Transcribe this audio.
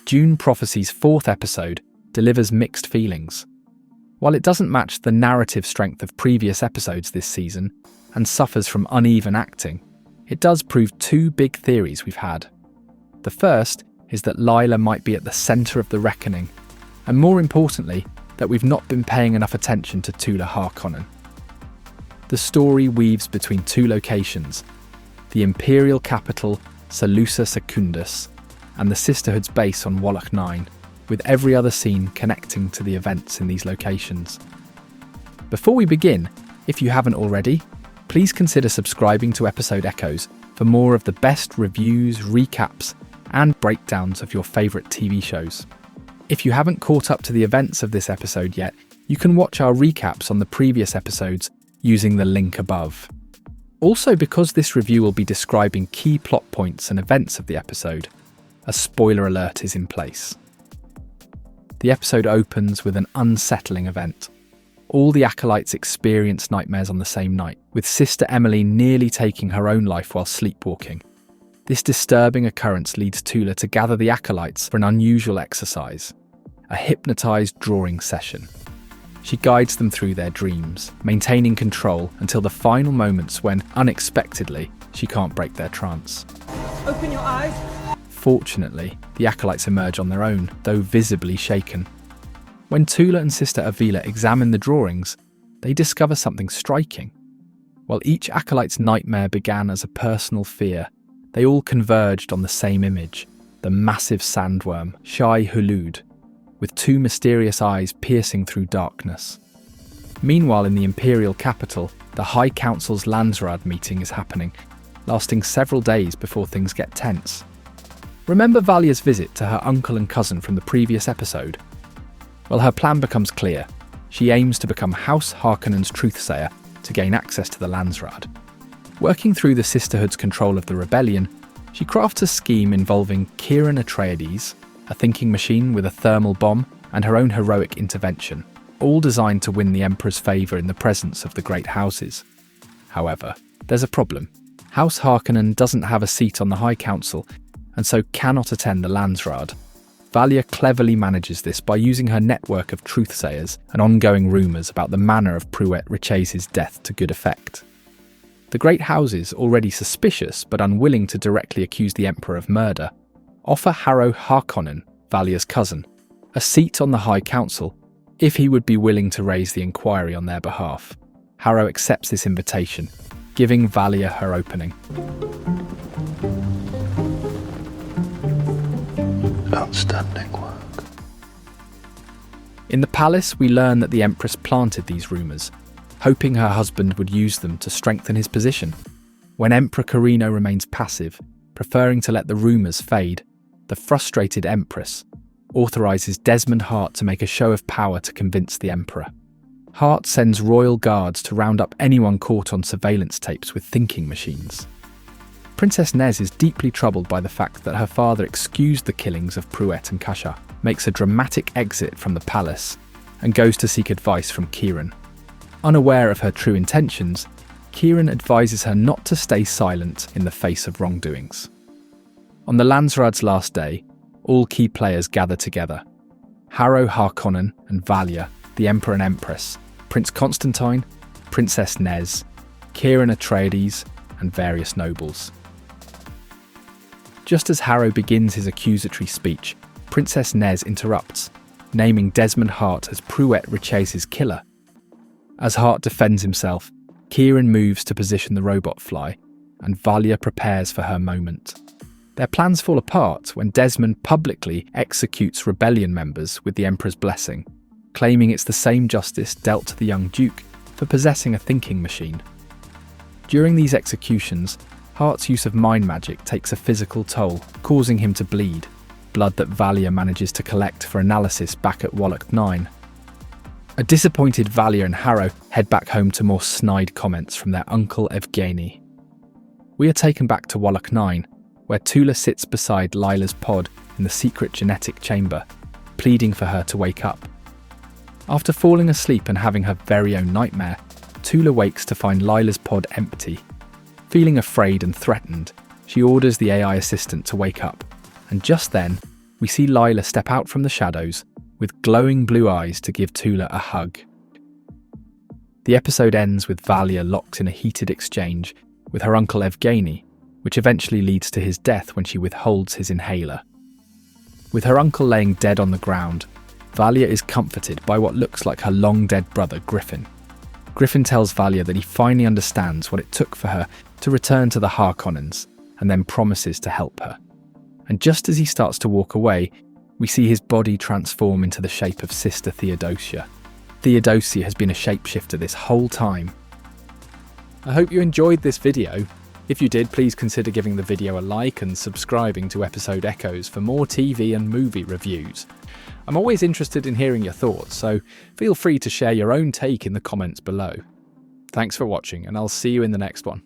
Dune Prophecy's fourth episode delivers mixed feelings. While it doesn't match the narrative strength of previous episodes this season and suffers from uneven acting, it does prove two big theories we've had. The first is that Laya might be at the centre of the reckoning, and more importantly, that we've not been paying enough attention to Tula Harkonnen. The story weaves between two locations, the imperial capital Salusa Secundus and the Sisterhood's base on Wallach IX, with every other scene connecting to the events in these locations. Before we begin, if you haven't already, please consider subscribing to Episode Echoes for more of the best reviews, recaps, and breakdowns of your favourite TV shows. If you haven't caught up to the events of this episode yet, you can watch our recaps on the previous episodes using the link above. Also, because this review will be describing key plot points and events of the episode, a spoiler alert is in place. The episode opens with an unsettling event. All the Acolytes experience nightmares on the same night, with Sister Emily nearly taking her own life while sleepwalking. This disturbing occurrence leads Tula to gather the Acolytes for an unusual exercise, a hypnotised drawing session. She guides them through their dreams, maintaining control until the final moments when, unexpectedly, she can't break their trance. Open your eyes! Fortunately, the Acolytes emerge on their own, though visibly shaken. When Tula and Sister Avila examine the drawings, they discover something striking. While each Acolyte's nightmare began as a personal fear, they all converged on the same image, the massive sandworm, Shai Hulud, with two mysterious eyes piercing through darkness. Meanwhile, in the imperial capital, the High Council's Landsraad meeting is happening, lasting several days before things get tense. Remember Valya's visit to her uncle and cousin from the previous episode? Well, her plan becomes clear. She aims to become House Harkonnen's truthsayer to gain access to the Landsraad. Working through the Sisterhood's control of the rebellion, she crafts a scheme involving Kieran Atreides, a thinking machine with a thermal bomb, and her own heroic intervention, all designed to win the Emperor's favour in the presence of the Great Houses. However, there's a problem. House Harkonnen doesn't have a seat on the High Council, and so cannot attend the Landsraad. Valia cleverly manages this by using her network of truthsayers and ongoing rumours about the manner of Pruett Richese's death to good effect. The Great Houses, already suspicious but unwilling to directly accuse the Emperor of murder, offer Harrow Harkonnen, Valia's cousin, a seat on the High Council if he would be willing to raise the inquiry on their behalf. Harrow accepts this invitation, giving Valia her opening. Outstanding work. In the palace, we learn that the Empress planted these rumours, hoping her husband would use them to strengthen his position. When Emperor Corrino remains passive, preferring to let the rumours fade, the frustrated Empress authorises Desmond Hart to make a show of power to convince the Emperor. Hart sends royal guards to round up anyone caught on surveillance tapes with thinking machines. Princess Nez is deeply troubled by the fact that her father excused the killings of Pruett and Kasha, makes a dramatic exit from the palace, and goes to seek advice from Kieran. Unaware of her true intentions, Kieran advises her not to stay silent in the face of wrongdoings. On the Landsraad's last day, all key players gather together. Harrow Harkonnen and Valia, the Emperor and Empress, Prince Constantine, Princess Nez, Kieran Atreides, and various nobles. Just as Harrow begins his accusatory speech, Princess Nez interrupts, naming Desmond Hart as Pruett Richese's killer. As Hart defends himself, Kieran moves to position the robot fly, and Valia prepares for her moment. Their plans fall apart when Desmond publicly executes rebellion members with the Emperor's blessing, claiming it's the same justice dealt to the young Duke for possessing a thinking machine. During these executions, Hart's use of mind magic takes a physical toll, causing him to bleed, blood that Valia manages to collect for analysis back at Wallach IX. A disappointed Valia and Harrow head back home to more snide comments from their uncle Evgeny. We are taken back to Wallach IX, where Tula sits beside Lila's pod in the secret genetic chamber, pleading for her to wake up. After falling asleep and having her very own nightmare, Tula wakes to find Lila's pod empty. Feeling afraid and threatened, she orders the AI assistant to wake up, and just then, we see Lila step out from the shadows with glowing blue eyes to give Tula a hug. The episode ends with Valia locked in a heated exchange with her uncle Evgeny, which eventually leads to his death when she withholds his inhaler. With her uncle laying dead on the ground, Valia is comforted by what looks like her long-dead brother Griffin. Griffin tells Valia that he finally understands what it took for her to return to the Harkonnens, and then promises to help her. And just as he starts to walk away, we see his body transform into the shape of Sister Theodosia. Theodosia has been a shapeshifter this whole time. I hope you enjoyed this video. If you did, please consider giving the video a like and subscribing to Episode Echoes for more TV and movie reviews. I'm always interested in hearing your thoughts, so feel free to share your own take in the comments below. Thanks for watching, and I'll see you in the next one.